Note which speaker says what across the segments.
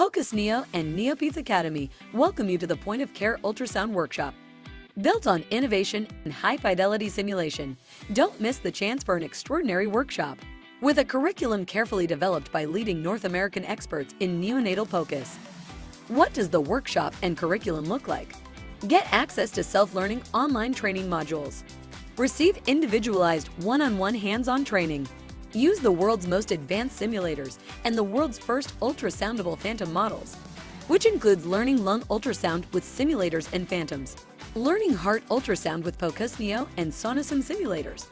Speaker 1: Pocusneo and Neopeds Academy welcome you to the point-of-care ultrasound workshop. Built on innovation and high-fidelity simulation, don't miss the chance for an extraordinary workshop. With a curriculum carefully developed by leading North American experts in neonatal POCUS. What does the workshop and curriculum look like? Get access to self-learning online training modules. Receive individualized one-on-one hands-on training. Use the world's most advanced simulators and the world's first ultrasoundable phantom models, which includes learning lung ultrasound with simulators and phantoms, learning heart ultrasound with Pocusneo and Sonosum simulators,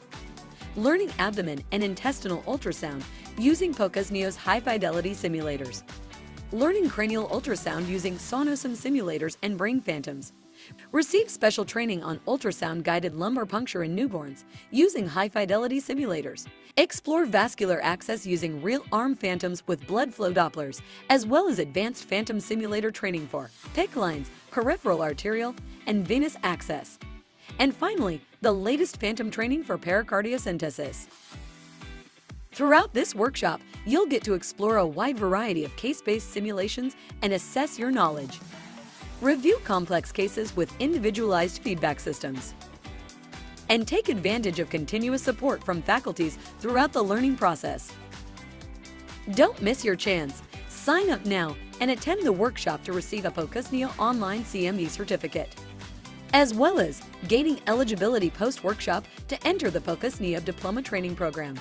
Speaker 1: learning abdomen and intestinal ultrasound using Pocusneo's high-fidelity simulators, learning cranial ultrasound using Sonosum simulators and brain phantoms. Receive special training on ultrasound-guided lumbar puncture in newborns using high-fidelity simulators. Explore vascular access using real arm phantoms with blood flow Dopplers, as well as advanced phantom simulator training for PICC lines, peripheral arterial, and venous access. And finally, the latest phantom training for pericardiocentesis. Throughout this workshop, you'll get to explore a wide variety of case-based simulations and assess your knowledge. Review complex cases with individualized feedback systems. And take advantage of continuous support from faculties throughout the learning process. Don't miss your chance. Sign up now and attend the workshop to receive a Pocusneo Online CME certificate, as well as gaining eligibility post-workshop to enter the Pocusneo Diploma Training Program.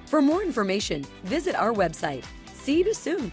Speaker 1: For more information, visit our website. See you soon!